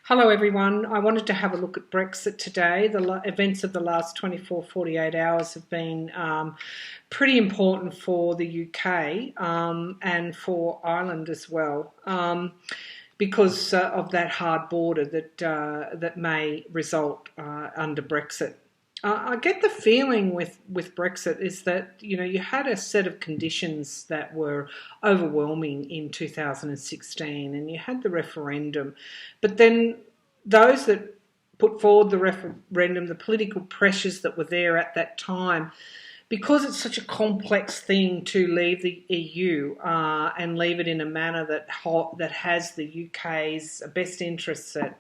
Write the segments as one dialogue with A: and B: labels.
A: Hello everyone. I wanted to have a look at Brexit today. The events of the last 48 hours have been pretty important for the UK and for Ireland as well, because of that hard border that may result under Brexit. I get the feeling with Brexit is that, you had a set of conditions that were overwhelming in 2016 and you had the referendum, but then those that put forward the referendum, the political pressures that were there at that time, because it's such a complex thing to leave the EU and leave it in a manner that has the UK's best interests at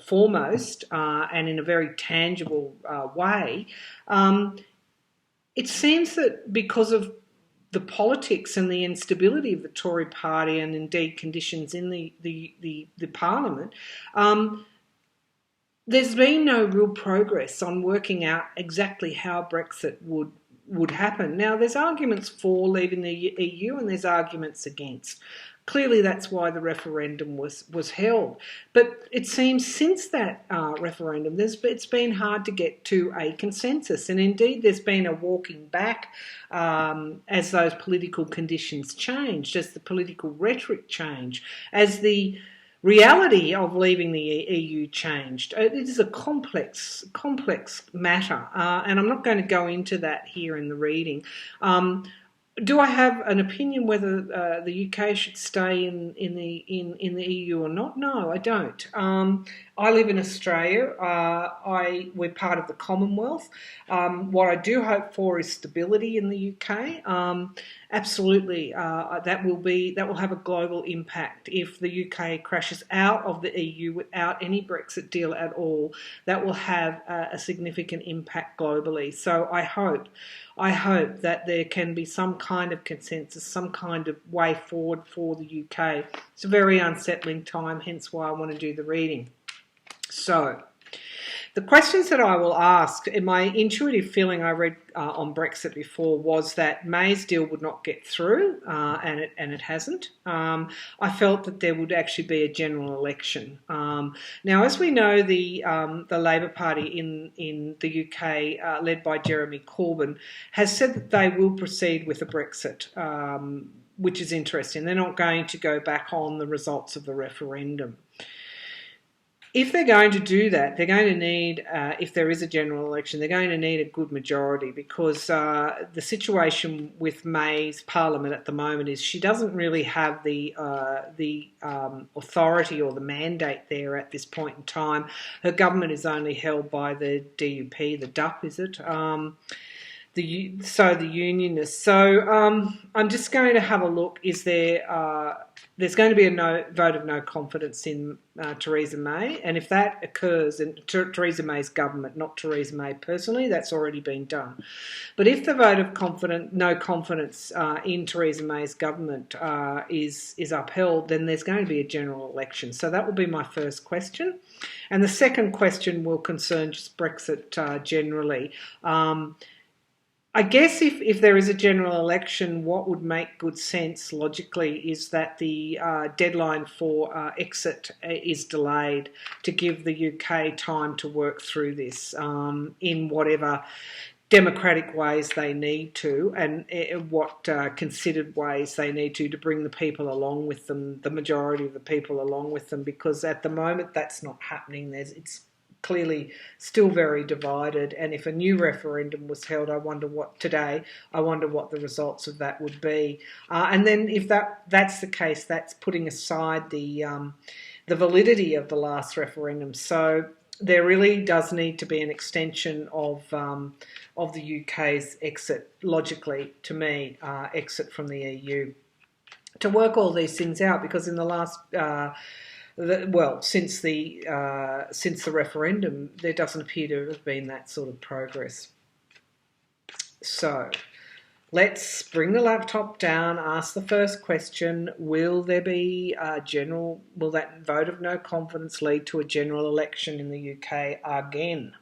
A: foremost and in a very tangible way, it seems that because of the politics and the instability of the Tory party and indeed conditions in the Parliament, there's been no real progress on working out exactly how Brexit would happen. Now, there's arguments for leaving the EU and there's arguments against. Clearly, that's why the referendum was held. But it seems since that referendum, it's been hard to get to a consensus. And indeed, there's been a walking back as those political conditions changed, as the political rhetoric changed, as the reality of leaving the EU changed. It is a complex matter, and I'm not going to go into that here in the reading. Do I have an opinion whether the UK should stay in the EU or not? No, I don't. I live in Australia. We're part of the Commonwealth. What I do hope for is stability in the UK. Absolutely, that will have a global impact. If the UK crashes out of the EU without any Brexit deal at all, that will have a significant impact globally. So I hope that there can be some kind of consensus, some kind of way forward for the UK. It's a very unsettling time, hence why I want to do the reading. So, the questions that I will ask, and my intuitive feeling I read on Brexit before was that May's deal would not get through, and it hasn't. I felt that there would actually be a general election. Now, as we know, the Labor Party in the UK, led by Jeremy Corbyn, has said that they will proceed with a Brexit, which is interesting. They're not going to go back on the results of the referendum. If they're going to do that, they're going to need, if there is a general election, they're going to need a good majority, because the situation with May's Parliament at the moment is she doesn't really have the authority or the mandate there at this point in time. Her government is only held by the DUP, the DUP, is it? The Unionists. So I'm just going to have a look. There's going to be a vote of no confidence in Theresa May, and if that occurs, in Theresa May's government, not Theresa May personally, that's already been done. But if the vote of no confidence in Theresa May's government is upheld, then there's going to be a general election. So that will be my first question, and the second question will concern just Brexit generally. I guess if there is a general election, what would make good sense logically is that the deadline for exit is delayed to give the UK time to work through this in whatever democratic ways they need to, and what considered ways they need to bring the people along with them, the majority of the people along with them, because at the moment that's not happening. It's clearly still very divided, and if a new referendum was held, I wonder what the results of that would be. And then if that's the case, that's putting aside the validity of the last referendum. So there really does need to be an extension of the UK's exit, logically, to me, exit from the EU, to work all these things out, because in the last since the referendum, there doesn't appear to have been that sort of progress. So let's bring the laptop down, ask the first question: will there be will that vote of no confidence lead to a general election in the UK again?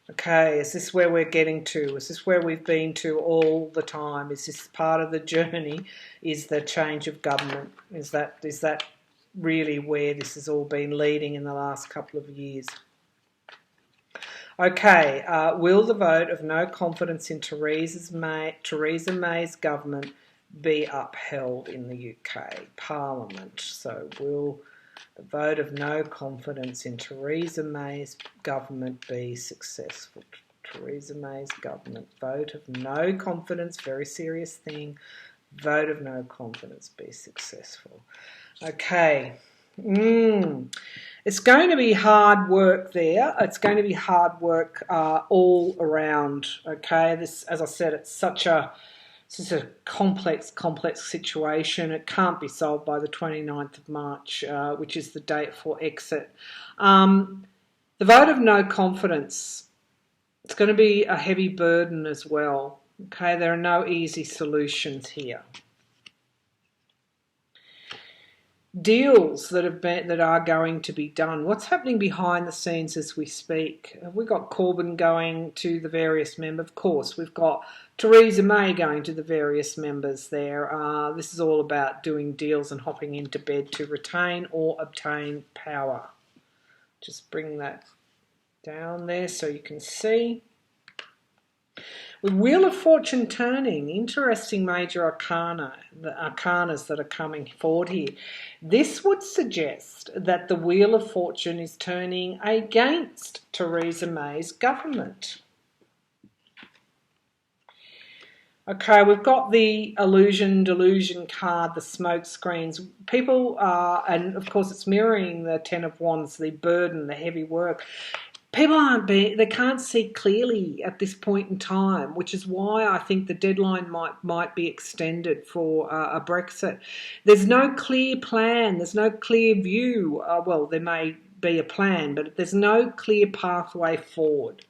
A: Okay, is this where we're getting to? Is this where we've been to all the time? Is this part of the journey? Is the change of government? Is that really where this has all been leading in the last couple of years. Okay, will the vote of no confidence in Theresa May's government be upheld in the UK Parliament? So will the vote of no confidence in Theresa May's government be successful? Theresa May's government, vote of no confidence, very serious thing, vote of no confidence be successful. Okay. It's going to be hard work there. It's going to be hard work all around. Okay, this, as I said, it's such a complex situation. It can't be solved by the 29th of March, which is the date for exit. The vote of no confidence, it's going to be a heavy burden as well. Okay, there are no easy solutions here. Deals that are going to be done. What's happening behind the scenes as we speak? Have we got Corbyn going to the various members? Of course, we've got Theresa May going to the various members there. This is all about doing deals and hopping into bed to retain or obtain power. Just bring that down there so you can see. With Wheel of Fortune turning, interesting major arcana, the arcanas that are coming forward here. This would suggest that the Wheel of Fortune is turning against Theresa May's government. Okay, we've got the delusion card, the smoke screens. People are, and of course it's mirroring the Ten of Wands, the burden, the heavy work. People they can't see clearly at this point in time, which is why I think the deadline might be extended for a Brexit. There's no clear plan. There's no clear view. Well, there may be a plan, but there's no clear pathway forward.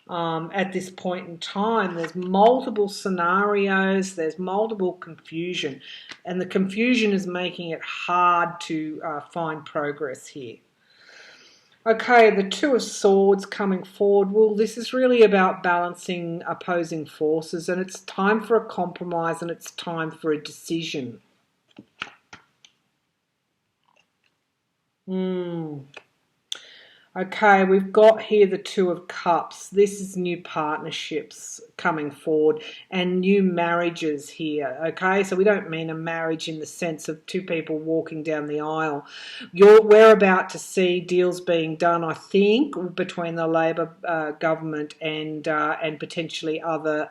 A: At this point in time, there's multiple scenarios, there's multiple confusion, and the confusion is making it hard to find progress here. Okay, the Two of Swords coming forward. Well, this is really about balancing opposing forces, and it's time for a compromise and it's time for a decision. Okay, we've got here the Two of Cups. This is new partnerships coming forward and new marriages here, okay? So we don't mean a marriage in the sense of two people walking down the aisle. We're about to see deals being done, I think, between the Labor government and potentially other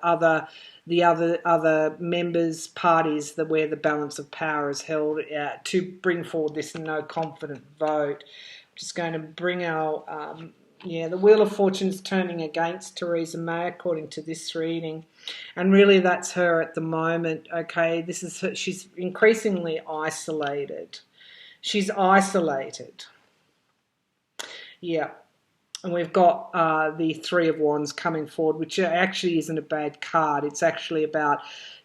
A: members, parties where the balance of power is held to bring forward this no confident vote. Just going to bring our, the Wheel of Fortune is turning against Theresa May according to this reading. And really that's her at the moment, okay? This is her, she's increasingly isolated. She's isolated. Yeah. And we've got the Three of Wands coming forward, which actually isn't a bad card. It's actually about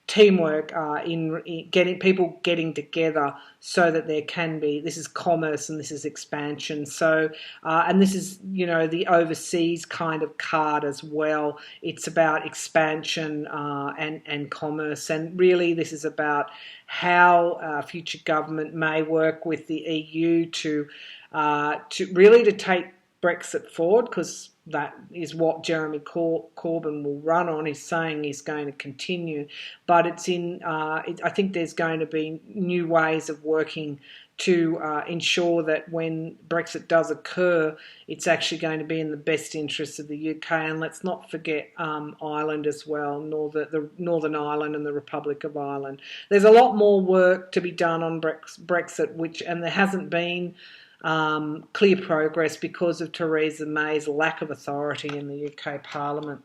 A: teamwork in getting people getting together so that there can be, this is commerce and this is expansion. So and this is, the overseas kind of card as well. It's about expansion and commerce, and really this is about how future government may work with the EU to take Brexit forward, because that is what Jeremy Corbyn will run on. He's saying he's going to continue, but it's I think there's going to be new ways of working to ensure that when Brexit does occur, it's actually going to be in the best interests of the UK. And let's not forget Ireland as well, Northern Ireland and the Republic of Ireland. There's a lot more work to be done on Brexit, and there hasn't been clear progress because of Theresa May's lack of authority in the UK Parliament.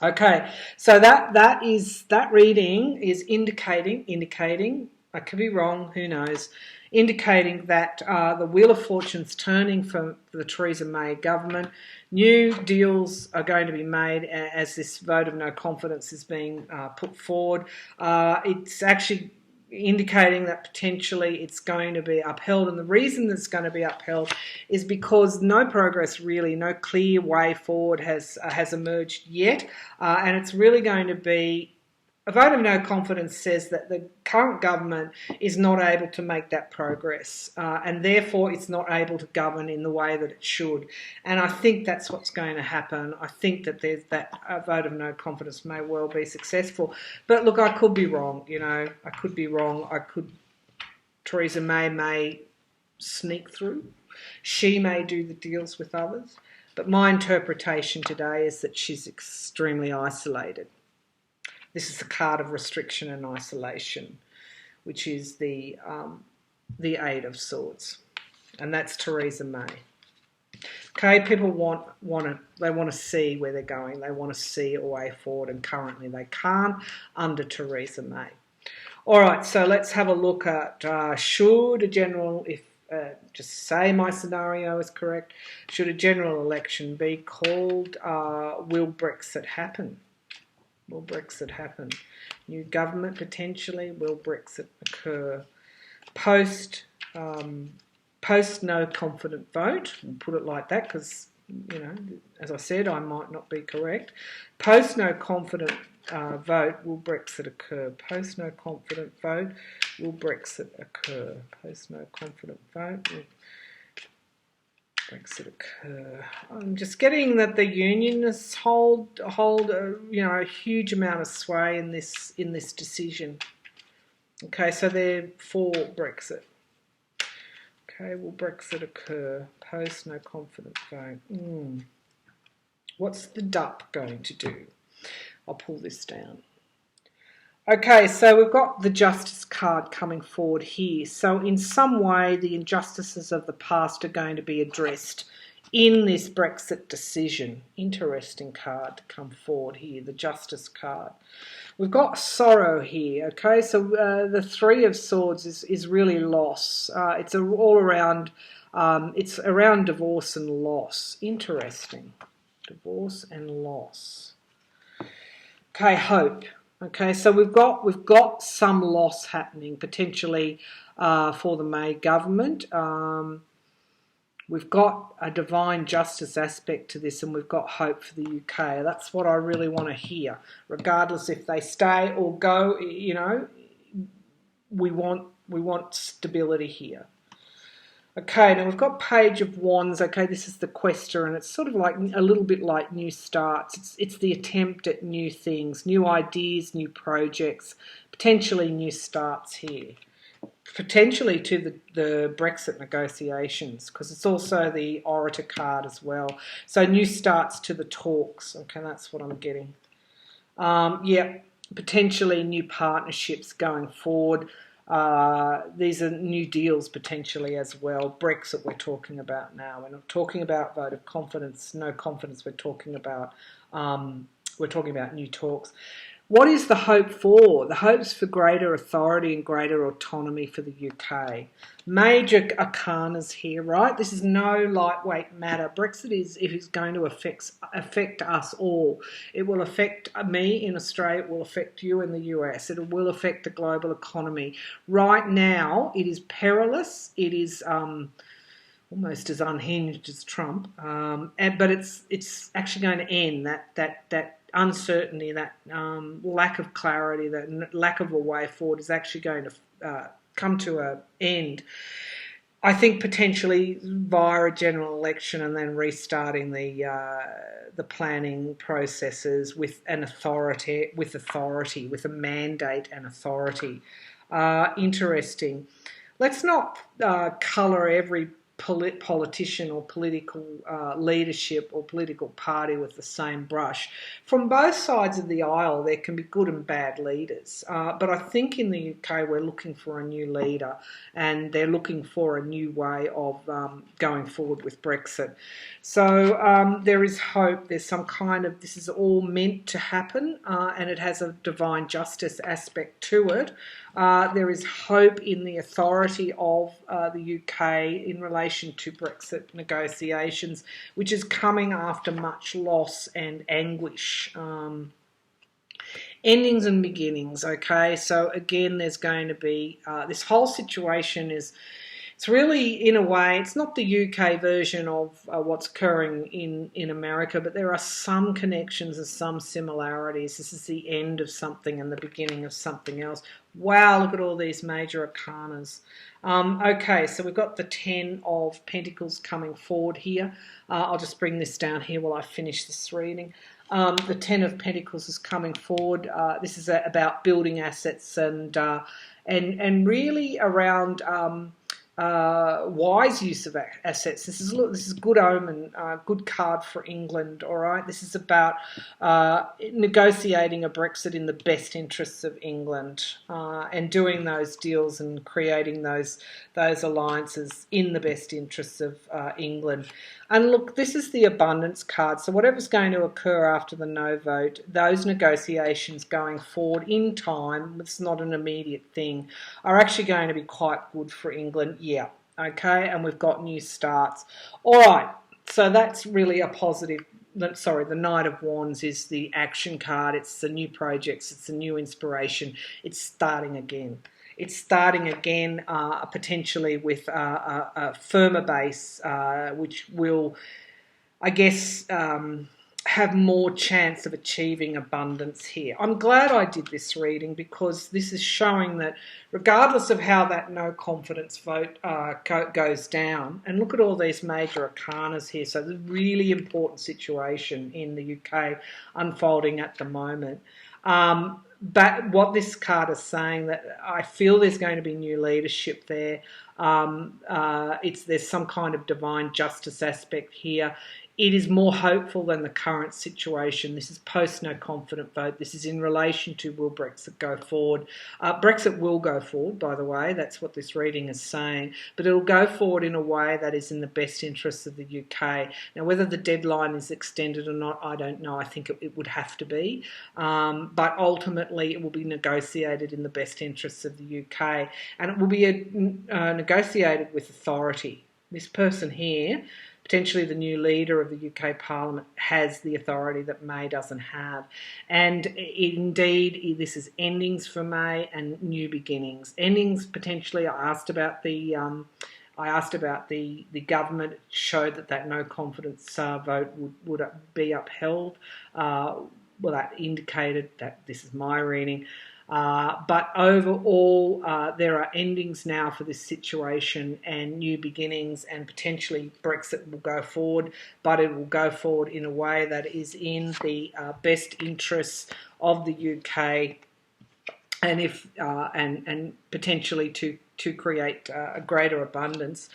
A: Okay, so that reading is indicating, I could be wrong, who knows, indicating that the Wheel of Fortune's turning for the Theresa May government. New deals are going to be made as this vote of no confidence is being put forward. It's actually indicating that potentially it's going to be upheld, and the reason that it's going to be upheld is because no progress, really, no clear way forward has emerged yet, and it's really going to be A vote of no confidence says that the current government is not able to make that progress, and therefore it's not able to govern in the way that it should. And I think that's what's going to happen. I think that there's that a vote of no confidence may well be successful. But look, I could be wrong. I could be wrong. Theresa may sneak through. She may do the deals with others. But my interpretation today is that she's extremely isolated. This is the card of restriction and isolation, which is the Eight of Swords, and that's Theresa May. Okay, people want to see where they're going. They want to see a way forward, and currently they can't under Theresa May. All right, so let's have a look at should a general, just say my scenario is correct, should a general election be called? Will Brexit happen? Will Brexit happen? New government potentially. Will Brexit occur? Post no confident vote. We'll put it like that because, as I said, I might not be correct. Post no confident vote. Will Brexit occur? Post no confident vote. Will Brexit occur? Post no confident vote. Will Brexit occur? I'm just getting that the unionists hold a huge amount of sway in this decision. Okay, so they're for Brexit. Okay, will Brexit occur? Post no confident vote. What's the DUP going to do? I'll pull this down. Okay, so we've got the Justice card coming forward here. So in some way, the injustices of the past are going to be addressed in this Brexit decision. Interesting card to come forward here, the Justice card. We've got sorrow here, okay? So the Three of Swords is really loss. It's all around, it's around divorce and loss. Interesting. Divorce and loss. Okay, hope. Okay, so we've got some loss happening potentially for the May government. We've got a divine justice aspect to this, and we've got hope for the UK. That's what I really want to hear, regardless if they stay or go. We want stability here. Okay, now we've got Page of Wands. Okay, this is the Questa, and it's sort of like a little bit like new starts. It's the attempt at new things, new ideas, new projects, potentially new starts here. Potentially to the Brexit negotiations, because it's also the Orator card as well. So new starts to the talks. Okay, that's what I'm getting. Potentially new partnerships going forward. These are new deals potentially as well. Brexit we're talking about now. We're not talking about vote of confidence, no confidence. We're talking about new talks. What is the hope for? The hope's for greater authority and greater autonomy for the UK. Major arcanas here, right? This is no lightweight matter. Brexit is going to affect us all. It will affect me in Australia. It will affect you in the US. It will affect the global economy. Right now, it is perilous. It is almost as unhinged as Trump, but it's actually going to end. That uncertainty, that lack of clarity, that lack of a way forward is actually going to come to an end. I think potentially via a general election and then restarting the planning processes with an authority, with a mandate and authority. Interesting. Let's not colour every politician or political leadership or political party with the same brush. From both sides of the aisle, there can be good and bad leaders. But I think in the UK, we're looking for a new leader, and they're looking for a new way of going forward with Brexit. So there is hope. There's some kind of, this is all meant to happen, and it has a divine justice aspect to it. There is hope in the authority of the UK in relation to Brexit negotiations, which is coming after much loss and anguish. Endings and beginnings, okay? So again, there's going to be, this whole situation is It's really, in a way, it's not the UK version of what's occurring in America, but there are some connections and some similarities. This is the end of something and the beginning of something else. Wow, look at all these major arcanas. Okay, so we've got the 10 of Pentacles coming forward here. I'll just bring this down here while I finish this reading. The 10 of Pentacles is coming forward. This is about building assets and really around wise use of assets. This is good omen, good card for England. All right, this is about negotiating a Brexit in the best interests of England and doing those deals and creating those alliances in the best interests of England. And look, this is the abundance card. So whatever's going to occur after the no vote, those negotiations going forward in time, it's not an immediate thing, are actually going to be quite good for England. Yeah, okay, and we've got new starts. All right, so that's really a positive. Sorry, the Knight of Wands is the action card. It's the new projects. It's the new inspiration. It's starting again. It's starting again, potentially with a firmer base, which will, I guess, have more chance of achieving abundance here. I'm glad I did this reading because this is showing that regardless of how that no confidence vote goes down, and look at all these major arcanas here, so there's a really important situation in the UK unfolding at the moment. But what this card is saying, that I feel there's going to be new leadership there. There's some kind of divine justice aspect here. It is more hopeful than the current situation. This is post no confident vote. This is in relation to will Brexit go forward. Brexit will go forward, by the way. That's what this reading is saying. But it'll go forward in a way that is in the best interests of the UK. Now, whether the deadline is extended or not, I don't know. I think it would have to be. But ultimately, it will be negotiated in the best interests of the UK. And it will be negotiated with authority. This person here, potentially the new leader of the UK Parliament, has the authority that May doesn't have. And indeed, this is endings for May and new beginnings. Endings, potentially, I asked about the government. It showed that no confidence vote would be upheld. Well, that indicated that this is my reading. But overall, there are endings now for this situation and new beginnings, and potentially Brexit will go forward, but it will go forward in a way that is in the best interests of the UK, and and potentially to create a greater abundance.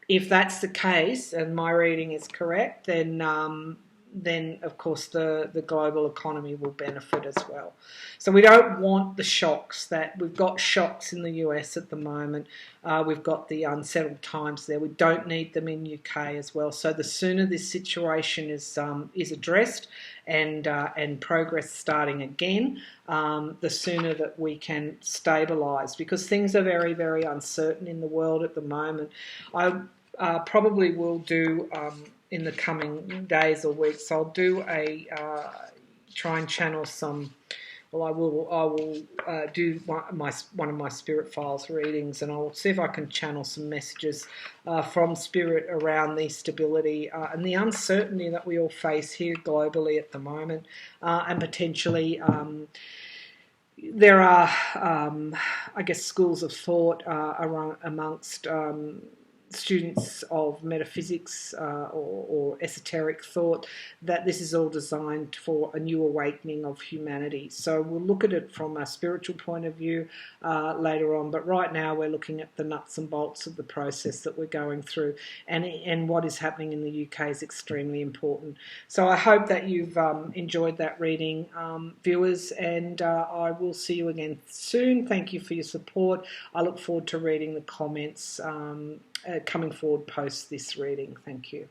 A: If that's the case, and my reading is correct, then of course the global economy will benefit as well. So we don't want the shocks. That we've got shocks in the US at the moment. We've got the unsettled times there. We don't need them in UK as well. So the sooner this situation is addressed and progress starting again, the sooner that we can stabilise, because things are very, very uncertain in the world at the moment. I probably will do in the coming days or weeks, I'll do try and channel some. Well, I will do one of my Spirit Files readings, and I'll see if I can channel some messages from Spirit around the stability and the uncertainty that we all face here globally at the moment, and potentially. There are, I guess, schools of thought amongst students of metaphysics or esoteric thought that this is all designed for a new awakening of humanity. So we'll look at it from a spiritual point of view later on, but right now we're looking at the nuts and bolts of the process that we're going through, and what is happening in the UK is extremely important. So I hope that you've enjoyed that reading, viewers, and I will see you again soon. Thank you for your support. I look forward to reading the comments coming forward post this reading. Thank you.